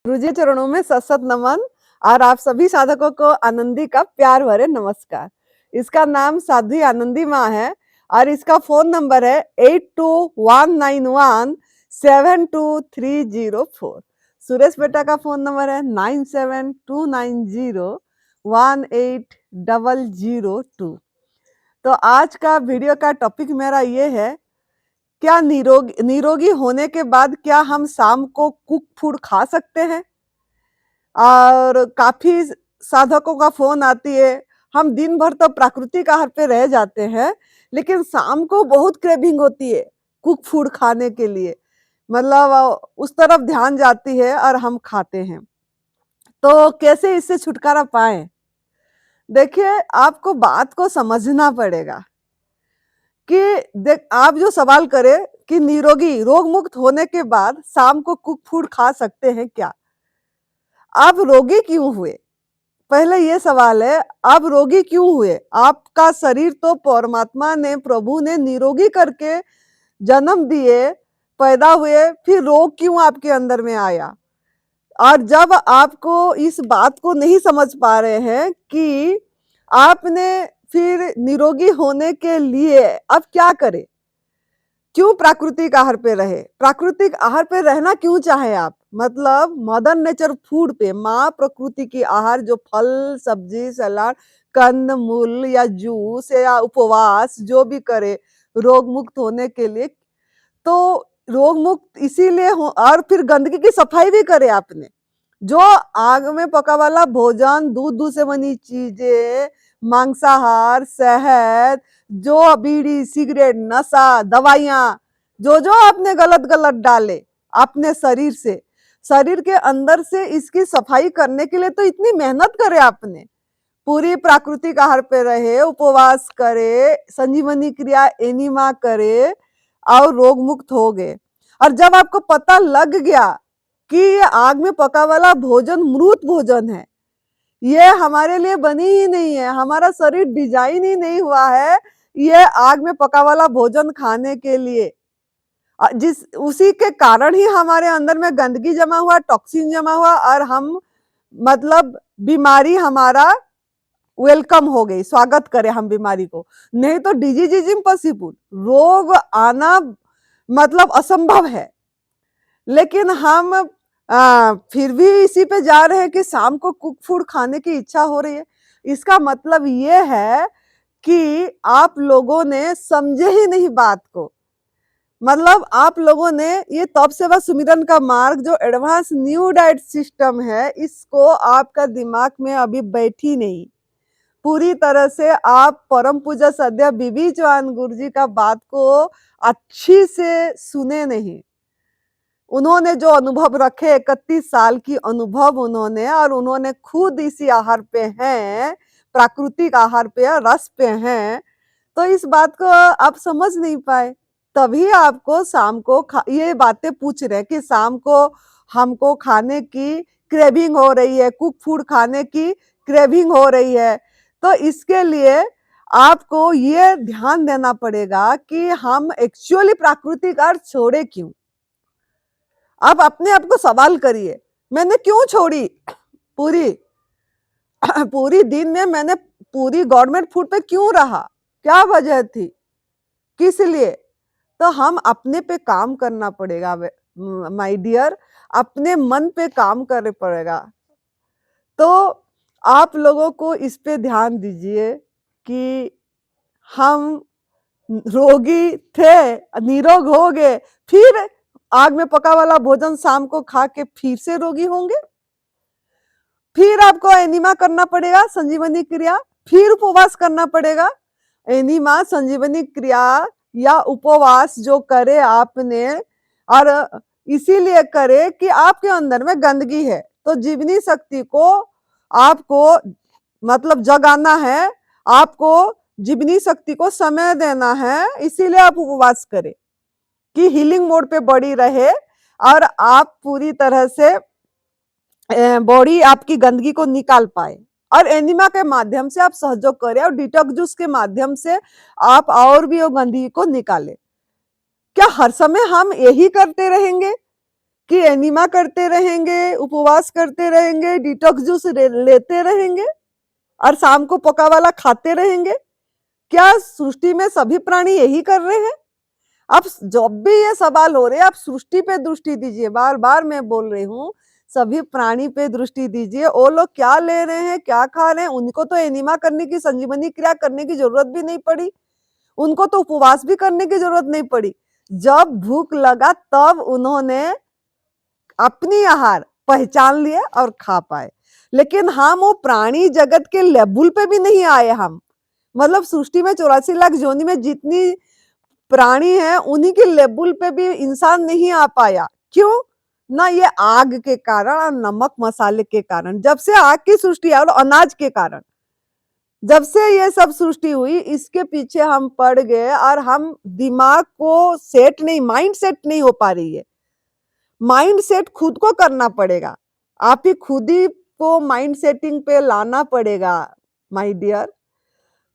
गुरुजी चरणों में सत नमन और आप सभी साधकों को आनंदी का प्यार भरे नमस्कार। इसका नाम साध्वी आनंदी माँ है और इसका फोन नंबर है 8219172304। सुरेश बेटा का फोन नंबर है 9729018002। तो आज का वीडियो का टॉपिक मेरा ये है, क्या निरोगी होने के बाद क्या हम शाम को कुक फूड खा सकते हैं? और काफी साधकों का फोन आती है, हम दिन भर तो प्राकृतिक आहार पे रह जाते हैं, लेकिन शाम को बहुत क्रेविंग होती है कुक फूड खाने के लिए। मतलब उस तरफ ध्यान जाती है और हम खाते हैं। तो कैसे इससे छुटकारा पाएं? देखिए, आपको बात को समझना पड़ेगा कि देख, आप जो सवाल करें कि निरोगी रोग मुक्त होने के बाद शाम को कुक फूड खा सकते हैं क्या? आप रोगी क्यों हुए? पहले ये सवाल है, आप रोगी क्यों हुए? आपका शरीर तो परमात्मा ने, प्रभु ने निरोगी करके जन्म दिए, पैदा हुए, फिर रोग क्यों आपके अंदर में आया? और जब आपको इस बात को नहीं समझ पा रहे हैं कि आपने फिर निरोगी होने के लिए अब क्या करें? क्यों प्राकृतिक आहार पे रहे? प्राकृतिक आहार पे रहना क्यों चाहे आप? मतलब मदर नेचर फूड पे, माँ प्रकृति की आहार, जो फल, सब्जी, सलाद, कंद मूल या जूस या उपवास जो भी करे रोग मुक्त होने के लिए, तो रोग मुक्त इसीलिए हो। और फिर गंदगी की सफाई भी करे आपने। जो आग में पका वाला भोजन, दूध से बनी चीजें, मांसाहार, शहद, जो बीड़ी, सिगरेट, नशा, दवाइयां, जो जो आपने गलत गलत डाले अपने शरीर से, शरीर के अंदर से इसकी सफाई करने के लिए तो इतनी मेहनत करे आपने। पूरी प्राकृतिक आहार पे रहे, उपवास करे, संजीवनी क्रिया एनिमा करे और रोग मुक्त हो गए। और जब आपको पता लग गया कि ये आग में पका वाला भोजन मृत भोजन है, ये हमारे लिए बनी ही नहीं है, हमारा शरीर डिजाइन ही नहीं हुआ है ये आग में पका वाला भोजन खाने के लिए, जिस उसी के कारण ही हमारे अंदर में गंदगी जमा हुआ, टॉक्सिन जमा हुआ और हम मतलब बीमारी हमारा वेलकम हो गई, स्वागत करें हम बीमारी को। नहीं तो डिजीज इज इम्पॉसिबल, रोग आना मतलब असंभव है। लेकिन हम फिर भी इसी पे जा रहे हैं कि शाम को कुक फूड खाने की इच्छा हो रही है। इसका मतलब ये है कि आप लोगों ने समझे ही नहीं बात को। मतलब आप लोगों ने ये तप सेवा सुमिरन का मार्ग, जो एडवांस न्यू डाइट सिस्टम है, इसको आपका दिमाग में अभी बैठी नहीं पूरी तरह से। आप परम पूज्य सद्य बीबी चौहान गुरु जी का बात को अच्छी से सुने नहीं। उन्होंने जो अनुभव रखे, 31 साल की अनुभव उन्होंने, और उन्होंने खुद इसी आहार पे हैं, प्राकृतिक आहार पे, रस पे हैं। तो इस बात को आप समझ नहीं पाए, तभी आपको शाम को ये बातें पूछ रहे हैं कि शाम को हमको खाने की क्रेविंग हो रही है, कुक फूड खाने की क्रेविंग हो रही है। तो इसके लिए आपको ये ध्यान देना पड़ेगा कि हम एक्चुअली प्राकृतिक आहार छोड़े क्यों। आप अपने आप को सवाल करिए, मैंने क्यों छोड़ी? पूरी पूरी दिन में मैंने पूरी गवर्नमेंट फूड पे क्यों रहा? क्या वजह थी? किस लिए? तो हम अपने पे काम करना पड़ेगा माय डियर, अपने मन पे काम करना पड़ेगा। तो आप लोगों को इस पे ध्यान दीजिए कि हम रोगी थे, निरोग हो गए, फिर आग में पका वाला भोजन शाम को खा के फिर से रोगी होंगे। फिर आपको एनिमा करना पड़ेगा, संजीवनी क्रिया, फिर उपवास करना पड़ेगा। एनिमा, संजीवनी क्रिया या उपवास जो करे आपने, और इसीलिए करे कि आपके अंदर में गंदगी है, तो जीवनी शक्ति को आपको मतलब जगाना है, आपको जीवनी शक्ति को समय देना है। इसीलिए आप उपवास करें कि हीलिंग मोड पे बॉडी रहे और आप पूरी तरह से बॉडी आपकी गंदगी को निकाल पाए। और एनिमा के माध्यम से आप सहयोग करें और डिटॉक्स जूस के माध्यम से आप और भी वो गंदगी को निकालें। क्या हर समय हम यही करते रहेंगे कि एनीमा करते रहेंगे, उपवास करते रहेंगे, डिटॉक्स जूस लेते रहेंगे और शाम को पका वाला खाते रहेंगे? क्या सृष्टि में सभी प्राणी यही कर रहे हैं? अब जब भी ये सवाल हो रहे हैं, आप सृष्टि पे दृष्टि दीजिए। बार बार मैं बोल रही हूँ, सभी प्राणी पे दृष्टि दीजिए। वो लोग क्या ले रहे हैं, क्या खा रहे हैं, उनको तो एनिमा करने की, संजीवनी क्रिया करने की जरूरत भी नहीं पड़ी। उनको तो उपवास भी करने की जरूरत नहीं पड़ी। जब भूख लगा तब उन्होंने अपनी आहार पहचान लिए और खा पाए। लेकिन हम वो प्राणी जगत के लेवल पे भी नहीं आए। हम मतलब सृष्टि में 84 लाख योनि में जितनी प्राणी है उन्हीं के लेवल पे भी इंसान नहीं आ पाया। क्यों? ना ये आग के कारण और नमक मसाले के कारण। जब से आग की सृष्टि और अनाज के कारण, जब से ये सब सृष्टि हुई, इसके पीछे हम पड़ गए और हम दिमाग को सेट नहीं, माइंड सेट नहीं हो पा रही है। माइंड सेट खुद को करना पड़ेगा। आप ही खुद ही को माइंड सेटिंग पे लाना पड़ेगा माय डियर।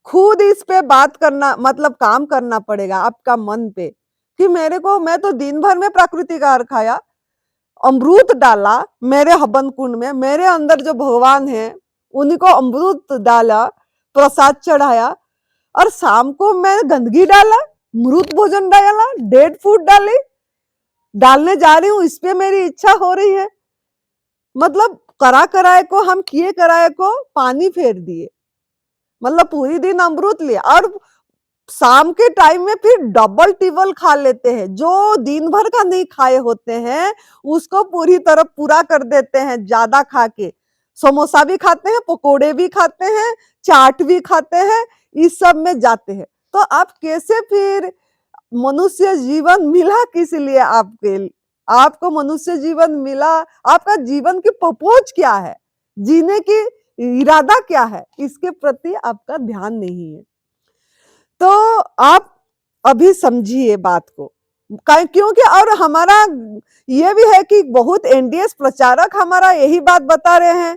खुद इस पे बात करना मतलब काम करना पड़ेगा आपका मन पे कि मैं तो दिन भर में प्राकृतिक आहार खाया, अमृत डाला मेरे हवन कुंड में, मेरे अंदर जो भगवान है उन्हीं को अमृत डाला, प्रसाद चढ़ाया, और शाम को मैं गंदगी डाला, मृत भोजन डाला, डेड फूड डालने जा रही हूँ। इस पे मेरी इच्छा हो रही है। मतलब कराए को हम किए कराए को पानी फेर दिए। मतलब पूरी दिन अमृत लिया और शाम के टाइम में फिर डबल टिबल खा लेते हैं। जो दिन भर का नहीं खाए होते हैं उसको पूरी तरह पूरा कर देते हैं ज्यादा खा के। समोसा भी खाते हैं, पकोड़े भी खाते हैं, चाट भी खाते हैं, इस सब में जाते हैं। तो आप कैसे फिर मनुष्य जीवन मिला किस लिए आपको मनुष्य जीवन मिला, आपका जीवन की पर्पज क्या है, जीने की इरादा क्या है, इसके प्रति आपका ध्यान नहीं है। तो आप अभी समझिए बात को। क्योंकि और हमारा ये भी है कि बहुत एनडीएस प्रचारक हमारा यही बात बता रहे हैं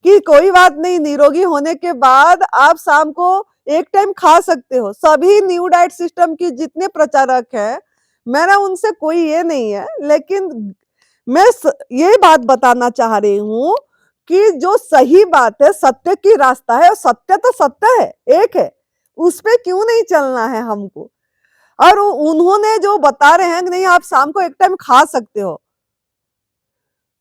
कि कोई बात नहीं, निरोगी होने के बाद आप शाम को एक टाइम खा सकते हो। सभी न्यू डाइट सिस्टम की जितने प्रचारक हैं, मेरा उनसे कोई ये नहीं है, लेकिन मैं ये बात बताना चाह रही हूँ कि जो सही बात है, सत्य की रास्ता है, और सत्य तो सत्य है, एक है, उस पे क्यों नहीं चलना है हमको। और उन्होंने जो बता रहे हैं कि नहीं आप शाम को एक टाइम खा सकते हो,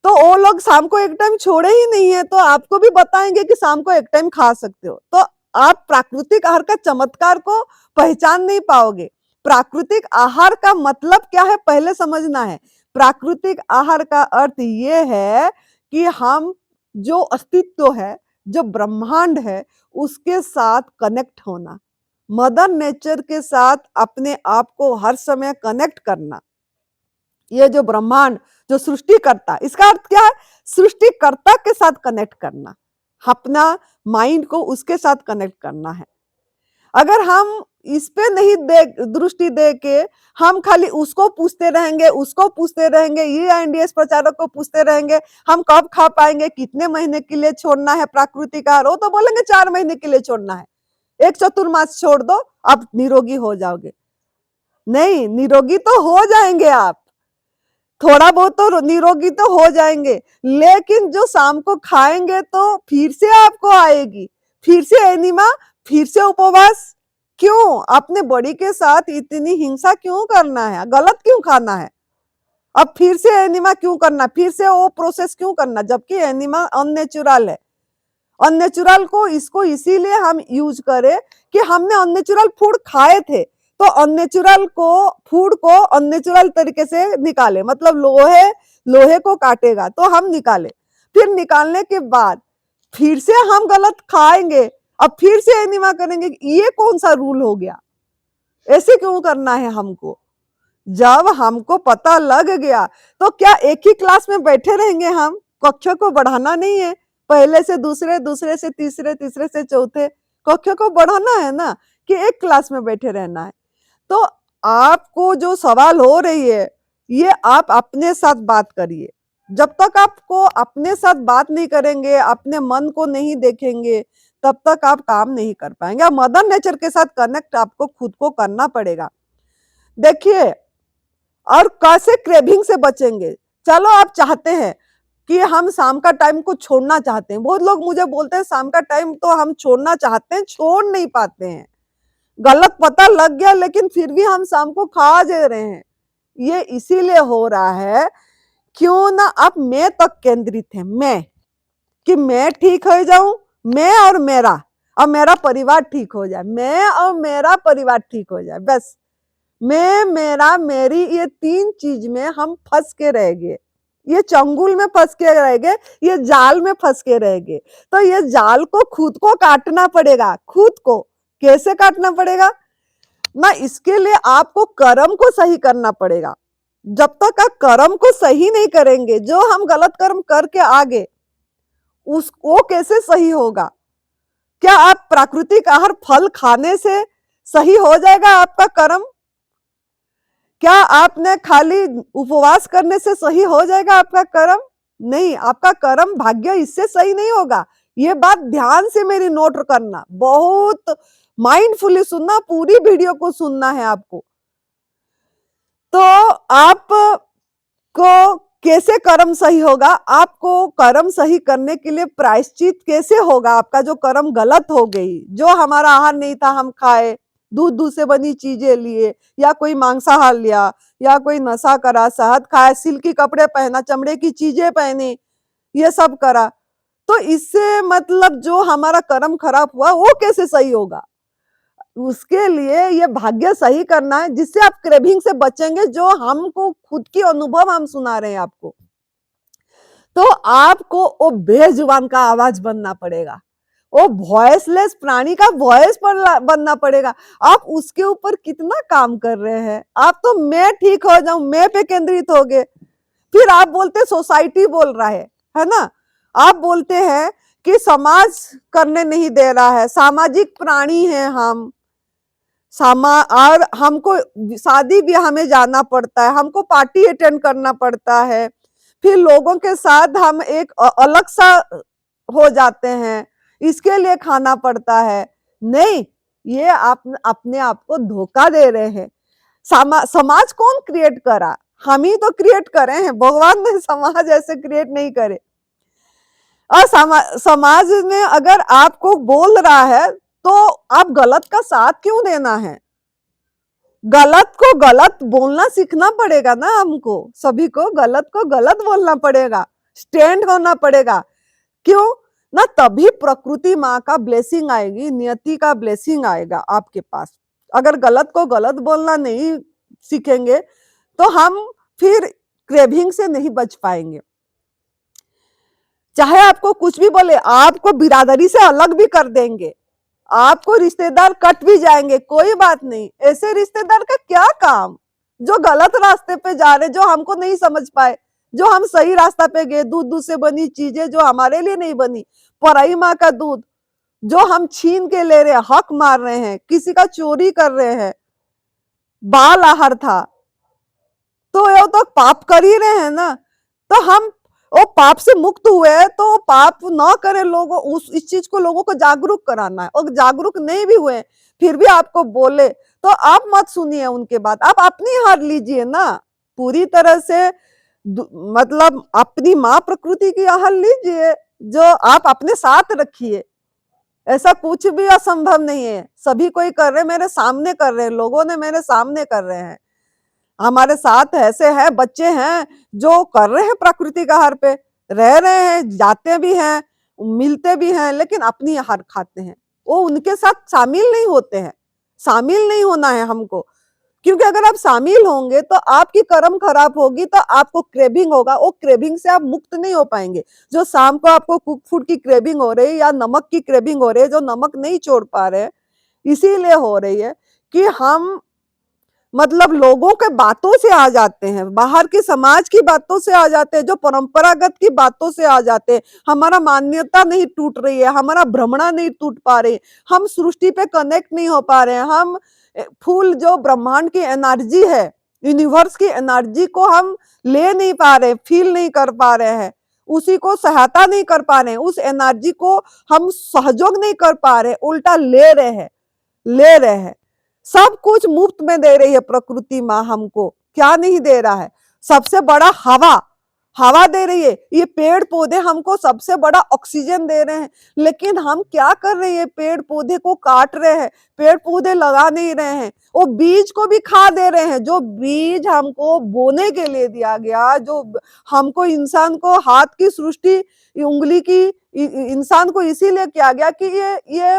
तो वो लोग शाम को एक टाइम छोड़े ही नहीं है, तो आपको भी बताएंगे कि शाम को एक टाइम खा सकते हो। तो आप प्राकृतिक आहार का चमत्कार को पहचान नहीं पाओगे। प्राकृतिक आहार का मतलब क्या है पहले समझना है। प्राकृतिक आहार का अर्थ ये है कि हम जो अस्तित्व है, जो ब्रह्मांड है, उसके साथ कनेक्ट होना, मदर नेचर के साथ अपने आप को हर समय कनेक्ट करना। ये जो ब्रह्मांड, जो सृष्टिकर्ता, इसका अर्थ क्या है? सृष्टिकर्ता के साथ कनेक्ट करना, अपना माइंड को उसके साथ कनेक्ट करना है। अगर हम इस पे नहीं दृष्टि दे के हम खाली उसको पूछते रहेंगे, ये एनडीएस प्रचारक को पूछते रहेंगे हम कब खा पाएंगे, कितने महीने के लिए छोड़ना है प्राकृतिक आहार, वो तो बोलेंगे 4 महीने के लिए छोड़ना है, एक चतुर्मास छोड़ दो आप निरोगी हो जाओगे। नहीं, निरोगी तो हो जाएंगे आप, थोड़ा बहुत तो निरोगी तो हो जाएंगे, लेकिन जो शाम को खाएंगे तो फिर से आपको आएगी, फिर से एनीमा, फिर से उपवास। क्यों अपने बॉडी के साथ इतनी हिंसा क्यों करना है, गलत क्यों खाना है, अब फिर से एनीमा क्यों करना, फिर से वो प्रोसेस क्यों करना, जबकि एनीमा अननेचुरल है। अननेचुरल को इसको इसीलिए हम यूज करें कि हमने अननेचुरल फूड खाए थे, तो अननेचुरल को फूड को अननेचुरल तरीके से निकाले, मतलब लोहे को काटेगा तो हम निकाले, फिर निकालने के बाद फिर से हम गलत खाएंगे, अब फिर से एनिमा करेंगे। ये कौन सा रूल हो गया, ऐसे क्यों करना है हमको। जब हमको पता लग गया तो क्या एक ही क्लास में बैठे रहेंगे, हम कक्षा को बढ़ाना नहीं है, पहले से दूसरे, दूसरे से तीसरे, तीसरे से चौथे कक्षा को बढ़ाना है ना, कि एक क्लास में बैठे रहना है। तो आपको जो सवाल हो रही है ये आप अपने साथ बात करिए। जब तक आपको अपने साथ बात नहीं करेंगे, अपने मन को नहीं देखेंगे, तब तक आप काम नहीं कर पाएंगे। मदर नेचर के साथ कनेक्ट आपको खुद को करना पड़ेगा। देखिए, और कैसे क्रेविंग से बचेंगे, चलो आप चाहते हैं कि हम शाम का टाइम को छोड़ना चाहते हैं, बहुत लोग मुझे बोलते हैं शाम का टाइम तो हम छोड़ना चाहते हैं, छोड़ नहीं पाते हैं, गलत पता लग गया लेकिन फिर भी हम शाम को खा दे रहे हैं। ये इसीलिए हो रहा है, क्यों ना आप मैं तक केंद्रित है, मैं, कि मैं ठीक हो जाऊं, मैं और मेरा परिवार ठीक हो जाए, मैं और मेरा परिवार ठीक हो जाए, बस मैं मेरा मेरी ये 3 चीज में हम फंस के रह गए, ये चंगुल में फंस के रह गए, ये जाल में फंस के रह गए। तो ये जाल को खुद को काटना पड़ेगा, खुद को कैसे काटना पड़ेगा ना, इसके लिए आपको कर्म को सही करना पड़ेगा। जब तक आप कर्म को सही नहीं करेंगे, जो हम गलत कर्म करके आगे, उसको कैसे सही होगा? क्या आप प्राकृतिक आहार फल खाने से सही हो जाएगा आपका कर्म? क्या आपने खाली उपवास करने से सही हो जाएगा आपका कर्म? नहीं, आपका कर्म भाग्य इससे सही नहीं होगा। ये बात ध्यान से मेरी नोट करना, बहुत माइंडफुली सुनना, पूरी वीडियो को सुनना है आपको। तो आपको कैसे कर्म सही होगा? आपको कर्म सही करने के लिए प्रायश्चित कैसे होगा? आपका जो कर्म गलत हो गई, जो हमारा आहार नहीं था हम खाए, दूध से बनी चीजें लिए, या कोई मांसाहार लिया, या कोई नशा करा, शहद खाया, सिल्की कपड़े पहना, चमड़े की चीजें पहनी, ये सब करा, तो इससे मतलब जो हमारा कर्म खराब हुआ वो कैसे सही होगा? उसके लिए ये भाग्य सही करना है, जिससे आप क्रेविंग से बचेंगे, जो हमको खुद की अनुभव हम सुना रहे हैं आपको। तो आपको वो बेजुबान का आवाज बनना पड़ेगा, वो वॉइसलेस प्राणी का वॉइस बनना पड़ेगा। आप उसके ऊपर कितना काम कर रहे हैं? आप तो मैं ठीक हो जाऊं, मैं पे केंद्रित हो गए। फिर आप बोलते सोसाइटी बोल रहा है ना, आप बोलते हैं कि समाज करने नहीं दे रहा है, सामाजिक प्राणी हैं हम, और हमको शादी ब्याह में जाना पड़ता है, हमको पार्टी अटेंड करना पड़ता है, फिर लोगों के साथ हम एक अलग सा हो जाते हैं, इसके लिए खाना पड़ता है। नहीं, ये आप अपने आप को धोखा दे रहे हैं। समाज कौन क्रिएट करा? हम ही तो क्रिएट करे हैं, भगवान ने समाज ऐसे क्रिएट नहीं करे। और समाज में अगर आपको बोल रहा है तो आप गलत का साथ क्यों देना है? गलत को गलत बोलना सीखना पड़ेगा ना, हमको सभी को गलत बोलना पड़ेगा, स्टैंड होना पड़ेगा। क्यों ना? तभी प्रकृति माँ का ब्लेसिंग आएगी, नियति का ब्लेसिंग आएगा आपके पास। अगर गलत को गलत बोलना नहीं सीखेंगे तो हम फिर क्रेविंग से नहीं बच पाएंगे। चाहे आपको कुछ भी बोले, आपको बिरादरी से अलग भी कर देंगे, आपको रिश्तेदार कट भी जाएंगे, कोई बात नहीं। ऐसे रिश्तेदार का क्या काम जो गलत रास्ते पे जा रहे, जो हमको नहीं समझ पाए, जो हम सही रास्ता पे गए, दूध से बनी चीजें जो हमारे लिए नहीं बनी, पराई माँ का दूध जो हम छीन के ले रहे हैं, हक मार रहे हैं, किसी का चोरी कर रहे हैं, बाल आहार था, तो ये तो पाप कर ही रहे हैं ना। तो हम वो पाप से मुक्त हुए हैं, तो पाप ना करे लोगों, इस चीज को लोगों को जागरूक कराना है। और जागरूक नहीं भी हुए फिर भी आपको बोले तो आप मत सुनिए उनके बात, आप अपनी हार लीजिए ना, पूरी तरह से मतलब अपनी माँ प्रकृति की आहार लीजिए, जो आप अपने साथ रखिए। ऐसा कुछ भी असंभव नहीं है, सभी कोई कर रहे, मेरे सामने कर रहे हैं, लोगों ने मेरे सामने कर रहे हैं, हमारे साथ ऐसे हैं, बच्चे हैं जो कर रहे हैं, प्राकृतिक आहार पे रह रहे हैं, जाते भी हैं, मिलते भी हैं, लेकिन अपनी आहार खाते हैं, वो उनके साथ शामिल नहीं होते हैं। शामिल नहीं होना है हमको, क्योंकि अगर आप शामिल होंगे तो आपकी कर्म खराब होगी, तो आपको क्रेविंग होगा, वो क्रेविंग से आप मुक्त नहीं हो पाएंगे। जो शाम को आपको कुक फूड की क्रेविंग हो रही है या नमक की क्रेविंग हो रही है, जो नमक नहीं छोड़ पा रहे, इसीलिए हो रही है कि हम मतलब लोगों के बातों से आ जाते हैं, बाहर के समाज की बातों से आ जाते हैं, जो परंपरागत की बातों से आ जाते हैं। हमारा मान्यता नहीं टूट रही है, हमारा भ्रमणा नहीं टूट पा रही, हम सृष्टि पे कनेक्ट नहीं हो पा रहे हैं, हम फुल जो ब्रह्मांड की एनर्जी है, यूनिवर्स की एनर्जी को हम ले नहीं पा रहे, फील नहीं कर पा रहे हैं, उसी को सहायता नहीं कर पा रहे हैं, उस एनर्जी को हम सहयोग नहीं कर पा रहे, उल्टा ले रहे हैं। सब कुछ मुफ्त में दे रही है प्रकृति माँ हमको, क्या नहीं दे रहा है? सबसे बड़ा हवा, हवा दे रही है, ये पेड़ पौधे हमको सबसे बड़ा ऑक्सीजन दे रहे हैं, लेकिन हम क्या कर रहे हैं, पेड़ पौधे को काट रहे हैं, पेड़ पौधे लगा नहीं रहे हैं, वो बीज को भी खा दे रहे हैं। जो बीज हमको बोने के लिए दिया गया, जो हमको इंसान को हाथ की सृष्टि, उंगली की इंसान को इसीलिए किया गया कि ये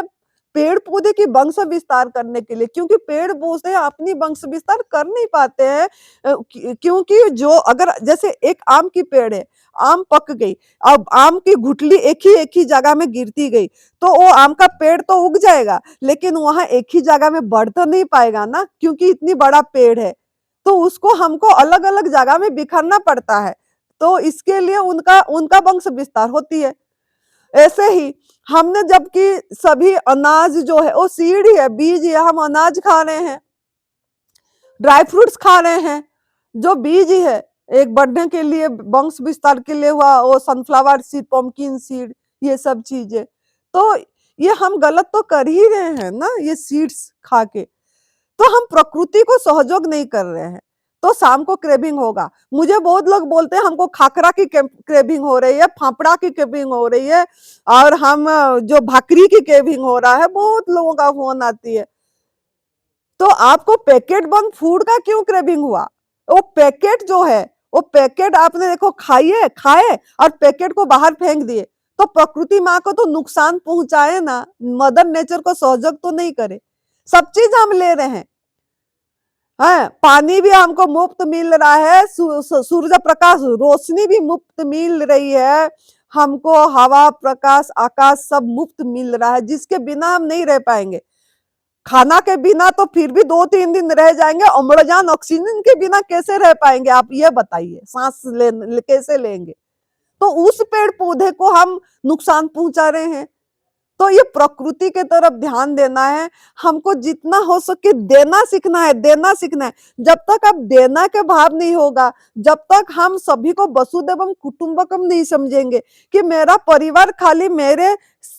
पेड़ पौधे की वंश विस्तार करने के लिए, क्योंकि पेड़ पौधे अपनी वंश विस्तार कर नहीं पाते हैं। क्योंकि जो अगर जैसे एक आम की पेड़ है, आम पक गई, अब आम की गुठली एक ही जगह में गिरती गई, तो वो आम का पेड़ तो उग जाएगा, लेकिन वहां एक ही जगह में बढ़ तो नहीं पाएगा ना, क्योंकि इतनी बड़ा पेड़ है, तो उसको हमको अलग अलग जगह में बिखरना पड़ता है, तो इसके लिए उनका उनका वंश विस्तार होती है। ऐसे ही हमने जबकि सभी अनाज जो है वो सीड ही है, बीज है, हम अनाज खा रहे हैं, ड्राई फ्रूट्स खा रहे हैं, जो बीज ही है, एक बढ़ने के लिए, वंश विस्तार के लिए हुआ, वो सनफ्लावर सीड, पम्पकिन सीड, ये सब चीजें, तो ये हम गलत तो कर ही रहे हैं ना, ये सीड्स खा के, तो हम प्रकृति को सहयोग नहीं कर रहे हैं, तो शाम को क्रेविंग होगा। मुझे बहुत लोग बोलते हैं हमको खाकरा की क्रेविंग हो रही है, फाफड़ा की क्रेविंग हो रही है, और हम जो भाकरी की क्रेविंग हो रहा है, बहुत लोगों का फोन आती है। तो आपको पैकेट बंद फूड का क्यों क्रेविंग हुआ? वो पैकेट जो है, वो पैकेट आपने देखो खाए और पैकेट को बाहर फेंक दिए, तो प्रकृति माँ को तो नुकसान पहुंचाए ना, मदर नेचर को सहयोग तो नहीं करे। सब चीज हम ले रहे हैं, हाँ, पानी भी हमको मुफ्त मिल रहा है, सूर्य प्रकाश रोशनी भी मुफ्त मिल रही है हमको, हवा प्रकाश आकाश सब मुफ्त मिल रहा है, जिसके बिना हम नहीं रह पाएंगे। खाना के बिना तो फिर भी 2-3 दिन रह जाएंगे, अम्लजान ऑक्सीजन के बिना कैसे रह पाएंगे, आप ये बताइए, सांस कैसे लेंगे? तो उस पेड़ पौधे को हम नुकसान पहुंचा रहे हैं। तो ये प्रकृति के तरफ ध्यान देना है, हमको जितना हो सके देना सीखना है, देना सीखना है। जब तक अब देना के भाव नहीं होगा, जब तक हम सभी को वसुदेवम कुटुंबकम नहीं समझेंगे कि मेरा परिवार खाली मेरे,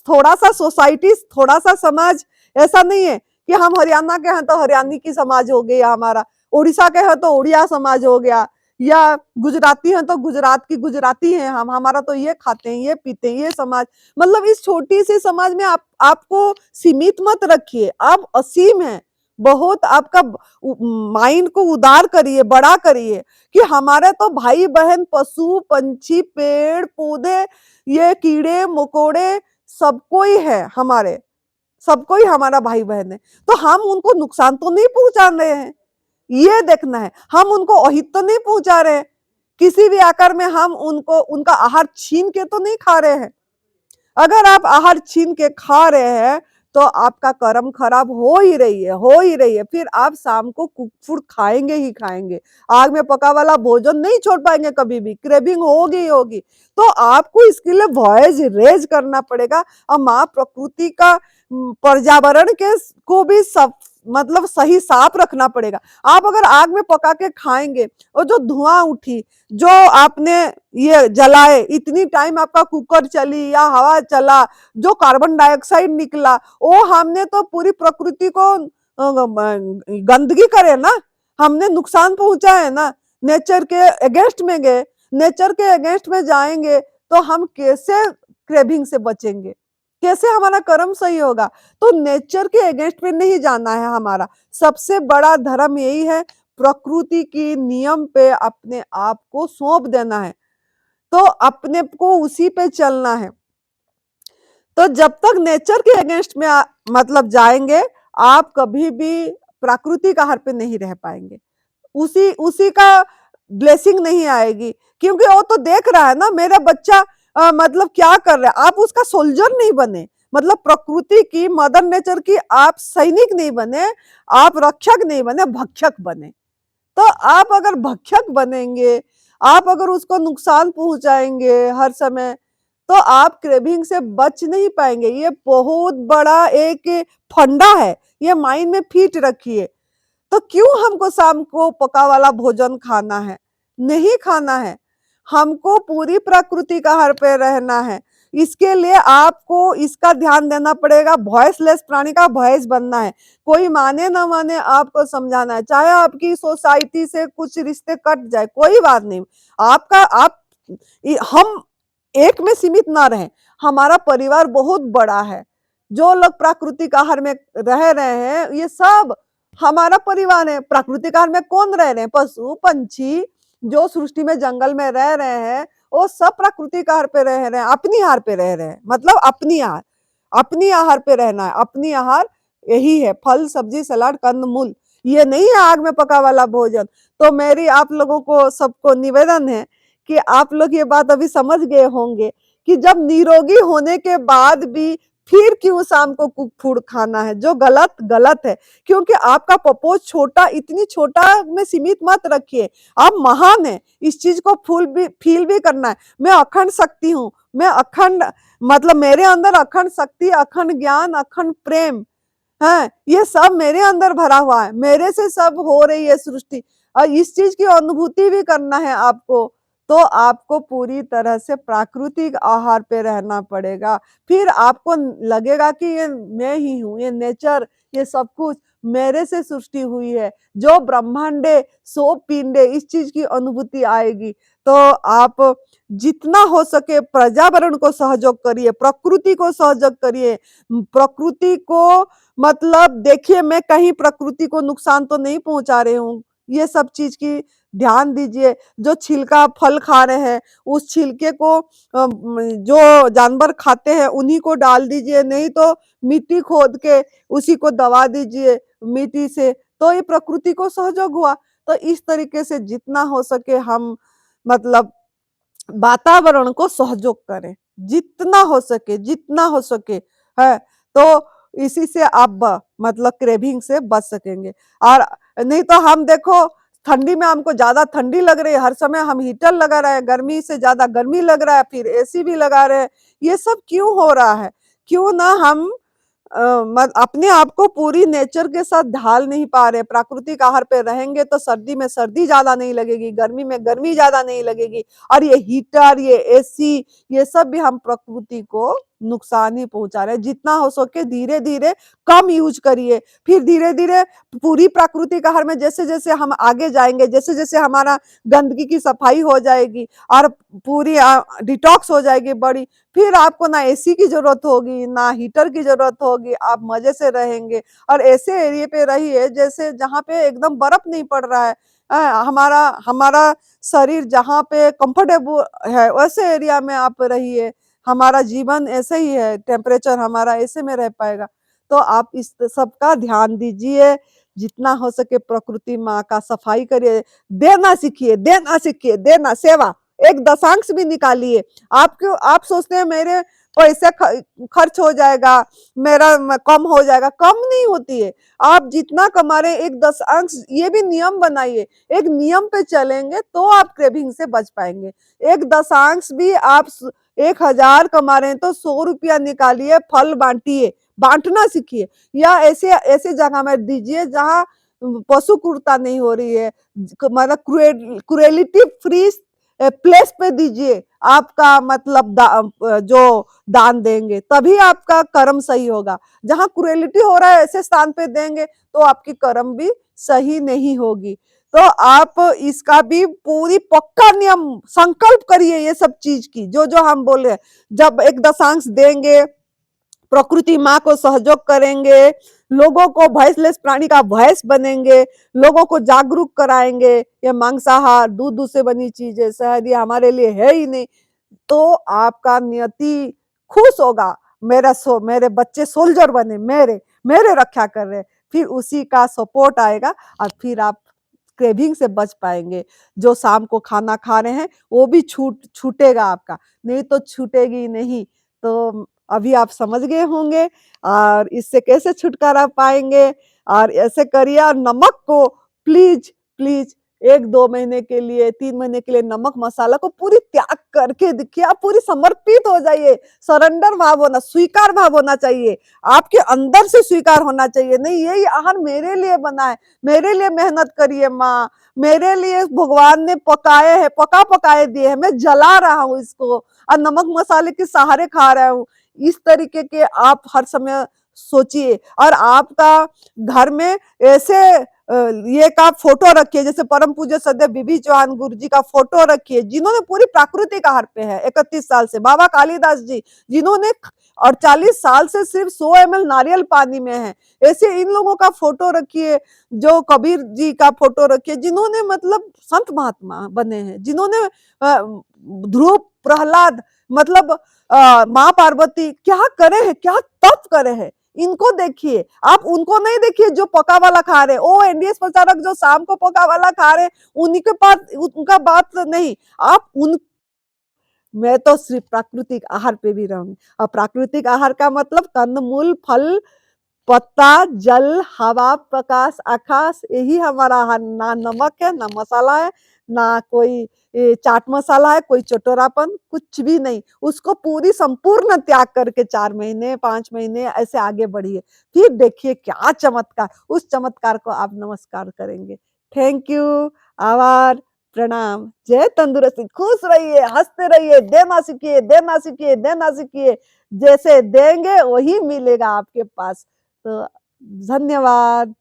थोड़ा सा सोसाइटी, थोड़ा सा समाज, ऐसा नहीं है कि हम हरियाणा के हैं तो हरियाणी की समाज हो गया हमारा, उड़ीसा के हैं तो उड़िया समाज हो गया, या गुजराती हैं तो गुजरात की गुजराती हैं हम, हमारा तो ये खाते हैं, ये पीते हैं, ये समाज। मतलब इस छोटी सी समाज में आपको सीमित मत रखिए, आप असीम हैं, बहुत आपका माइंड को उदार करिए, बड़ा करिए कि हमारे तो भाई बहन, पशु पंछी, पेड़ पौधे, ये कीड़े मकोड़े, सबको ही है हमारे, सबको ही हमारा भाई बहन है, तो हम उनको नुकसान तो नहीं पहुंचा रहे हैं, ये देखना है। हम उनको अहित तो नहीं पहुंचा रहे, किसी भी आकार में हम उनको उनका आहार छीन के तो नहीं खा रहे हैं। अगर आप आहार छीन के खा रहे हैं तो आपका कर्म खराब हो ही रही है, हो ही रही है, फिर आप शाम को कुक फूड खाएंगे ही खाएंगे, आग में पका वाला भोजन नहीं छोड़ पाएंगे, कभी भी क्रेविंग होगी ही होगी। तो आपको इसके लिए वॉइस रेज करना पड़ेगा, और माँ प्रकृति का पर्यावरण के को भी सब मतलब सही साफ रखना पड़ेगा। आप अगर आग में पका के खाएंगे और जो धुआं उठी, जो आपने ये जलाए, इतनी टाइम आपका कुकर चली या हवा चला, जो कार्बन डाइऑक्साइड निकला, वो हमने तो पूरी प्रकृति को गंदगी करे ना, हमने नुकसान पहुंचा है ना, नेचर के अगेंस्ट में गए, नेचर के अगेंस्ट में जाएंगे तो हम कैसे क्रेविंग से बचेंगे, कैसे हमारा कर्म सही होगा? तो नेचर के अगेंस्ट में नहीं जाना है, हमारा सबसे बड़ा धर्म यही है, प्रकृति की नियम पे अपने आप को सौंप देना है, तो अपने को उसी पे चलना है। तो जब तक नेचर के अगेंस्ट में मतलब जाएंगे, आप कभी भी प्रकृति का हर पे नहीं रह पाएंगे, उसी उसी का ब्लेसिंग नहीं आएगी, क्योंकि वो तो देख रहा है ना मेरा बच्चा मतलब क्या कर रहा है। आप उसका सोल्जर नहीं बने, मतलब प्रकृति की, मदर नेचर की आप सैनिक नहीं बने, आप रक्षक नहीं बने, भक्षक बने। तो आप अगर भक्षक बनेंगे, आप अगर उसको नुकसान पहुंचाएंगे हर समय, तो आप क्रेविंग से बच नहीं पाएंगे। ये बहुत बड़ा एक फंडा है, ये माइंड में फिट रखिए। तो क्यों हमको शाम को पका वाला भोजन खाना है? नहीं खाना है, हमको पूरी प्रकृति का हर पे रहना है। इसके लिए आपको इसका ध्यान देना पड़ेगा, वॉइसलेस प्राणी का वॉइस बनना है। कोई माने ना माने आपको समझाना है, चाहे आपकी सोसाइटी से कुछ रिश्ते कट जाए, कोई बात नहीं, आपका आप हम एक में सीमित ना रहें, हमारा परिवार बहुत बड़ा है। जो लोग प्राकृतिक आहार में रह रहे हैं, ये सब हमारा परिवार है। प्राकृतिक आहार में कौन रह रहे हैं? पशु, पंछी, जो सृष्टि में जंगल में रह रहे हैं, वो सब प्राकृतिक आहार पे रह रहे हैं, अपनी आहार पे रह रहे हैं। मतलब अपनी आहार पे रहना है। अपनी आहार यही है, फल, सब्जी, सलाद, कंद-मूल। ये नहीं है आग में पका वाला भोजन। तो मेरी आप लोगों को सबको निवेदन है कि आप लोग ये बात अभी समझ गए होंगे कि जब निरोगी होने के बाद भी फिर क्यों शाम को कुक फूड खाना है, जो गलत गलत है। क्योंकि आपका प्रपोज छोटा, इतनी छोटा में सीमित मत रखिए। आप महान है, इस चीज को फील भी करना है। मैं अखंड शक्ति हूँ, मैं अखंड, मतलब मेरे अंदर अखंड शक्ति, अखंड ज्ञान, अखंड प्रेम है, ये सब मेरे अंदर भरा हुआ है। मेरे से सब हो रही है सृष्टि, और इस चीज की अनुभूति भी करना है आपको। तो आपको पूरी तरह से प्राकृतिक आहार पे रहना पड़ेगा। फिर आपको लगेगा कि ये मैं ही हूँ, ये नेचर, ये सब कुछ मेरे से सृष्टि हुई है। जो ब्रह्मांडे सो पिंडे, इस चीज की अनुभूति आएगी। तो आप जितना हो सके पर्यावरण को सहयोग करिए, प्रकृति को सहयोग करिए। प्रकृति को, मतलब देखिए, मैं कहीं प्रकृति को नुकसान तो नहीं पहुंचा रही हूँ, ये सब चीज की ध्यान दीजिए। जो छिलका फल खा रहे हैं, उस छिलके को जो जानवर खाते हैं उन्हीं को डाल दीजिए, नहीं तो मिट्टी खोद के उसी को दबा दीजिए मिट्टी से, तो ये प्रकृति को सहयोग हुआ। तो इस तरीके से जितना हो सके हम, मतलब वातावरण को सहयोग करें, जितना हो सके है। तो इसी से आप मतलब क्रेविंग से बच सकेंगे। और नहीं तो हम देखो, ठंडी में हमको ज्यादा ठंडी लग रही है, हर समय हम हीटर लगा रहे हैं, गर्मी से ज्यादा गर्मी लग रहा है, फिर एसी भी लगा रहे हैं। ये सब क्यों हो रहा है? क्यों ना हम अपने आप को पूरी नेचर के साथ ढाल नहीं पा रहे। प्राकृतिक आहार पे रहेंगे तो सर्दी में सर्दी ज्यादा नहीं लगेगी, गर्मी में गर्मी ज्यादा नहीं लगेगी। और ये हीटर, ये एसी, ये सब भी हम प्रकृति को नुकसान ही पहुंचा रहे हैं। जितना हो सके धीरे धीरे कम यूज करिए, फिर धीरे धीरे पूरी प्राकृतिक आहार में जैसे जैसे हम आगे जाएंगे, जैसे जैसे हमारा गंदगी की सफाई हो जाएगी और पूरी डिटॉक्स हो जाएगी बड़ी, फिर आपको ना एसी की जरूरत होगी, ना हीटर की जरूरत होगी, आप मजे से रहेंगे। और ऐसे एरिया पे रहिए जैसे जहाँ पे एकदम बर्फ नहीं पड़ रहा है। हमारा हमारा शरीर जहाँ पे कंफर्टेबल है वैसे एरिया में आप रहिए। हमारा जीवन ऐसे ही है, टेम्परेचर हमारा ऐसे में रह पाएगा। तो आप इस सब का ध्यान दीजिए, जितना हो सके प्रकृति माँ का सफाई करिए, देना सेवा, एक दशांश भी निकालिए। आप सोचते हैं मेरे पैसे खर्च हो जाएगा, मेरा कम हो जाएगा, कम नहीं होती है। आप जितना कमा रहे हैं, एक दशांश, ये भी नियम बनाइए। एक नियम पे चलेंगे तो आप क्रेविंग से बच पाएंगे। एक दशांश भी आप 1000 कमा रहे हैं तो 100 रुपया निकालिए, फल बांटिए, बांटना सीखिए। या ऐसे ऐसे जगह में दीजिए जहाँ पशु क्रूरता नहीं हो रही है, मतलब क्रुएलिटी फ्री प्लेस पे दीजिए। आपका मतलब जो दान देंगे तभी आपका कर्म सही होगा। जहाँ क्रुएलिटी हो रहा है ऐसे स्थान पे देंगे तो आपकी कर्म भी सही नहीं होगी। तो आप इसका भी पूरी पक्का नियम संकल्प करिए, ये सब चीज की जो जो हम बोल रहे हैं। जब एक दशांश देंगे, प्रकृति माँ को सहयोग करेंगे, लोगों को भैंसलेस प्राणी का भैंस बनेंगे, लोगों को जागरूक कराएंगे, ये मांसाहार दूध से बनी चीजें शायद ये हमारे लिए है ही नहीं, तो आपका नियति खुश होगा। मेरे बच्चे सोल्जर बने, मेरे रक्षा कर रहे, फिर उसी का सपोर्ट आएगा और फिर आप क्रेविंग से बच पाएंगे। जो शाम को खाना खा रहे हैं वो भी छूटेगा आपका, नहीं तो छूटेगी नहीं। तो अभी आप समझ गए होंगे और इससे कैसे छुटकारा पाएंगे। और ऐसे करिए, और नमक को प्लीज प्लीज 1-2 महीने के लिए, 3 महीने के लिए नमक मसाला को पूरी त्याग करके देखिए। आप पूरी समर्पित हो जाइए, सरेंडर भाव होना, स्वीकार भाव होना चाहिए, आपके अंदर से स्वीकार होना चाहिए। नहीं, ये आहार मेरे लिए बना है, मेरे लिए मेहनत करिए माँ, मेरे लिए भगवान ने पकाए है, पकाए दिए है, मैं जला रहा हूँ इसको और नमक मसाले के सहारे खा रहा हूँ। इस तरीके के आप हर समय सोचिए। और आपका घर में ऐसे ये का फोटो रखिए, जैसे परम पूज्य सदैव बीबी चौहान गुरु जी का फोटो रखिए, जिन्होंने पूरी प्राकृतिक आहार पे है 31 साल से। बाबा कालिदास जी जिन्होंने 48 साल से सिर्फ 100 ml नारियल पानी में है, ऐसे इन लोगों का फोटो रखिए। जो कबीर जी का फोटो रखिए, जिन्होंने मतलब संत महात्मा बने हैं, जिन्होंने ध्रुव, प्रहलाद, मतलब माँ पार्वती क्या करे हैं, क्या तप करे हैं, इनको देखिए। आप उनको नहीं देखिए जो पका वाला खा रहे, ओ एनडीएस प्रचारक जो शाम को पका वाला खा रहे, उन्हीं के पास उनका बात नहीं। आप उन मैं तो सिर्फ प्राकृतिक आहार पे भी रहूंगी। और प्राकृतिक आहार का मतलब कंदमूल, फल, पत्ता, जल, हवा, प्रकाश, आकाश, यही हमारा आहार। ना नमक है, ना मसाला है, ना कोई चाट मसाला है, कोई चटोरापन, कुछ भी नहीं। उसको पूरी संपूर्ण त्याग करके 4 महीने, 5 महीने ऐसे आगे बढ़िए। फिर देखिए क्या चमत्कार, उस चमत्कार को आप नमस्कार करेंगे। थैंक यू, आभार, प्रणाम। जय तंदुरुस्ती। खुश रहिए, हंसते रहिए, देना सीखिए, देना सीखिए, देना सीखिए। जैसे देंगे वही मिलेगा आपके पास। तो धन्यवाद।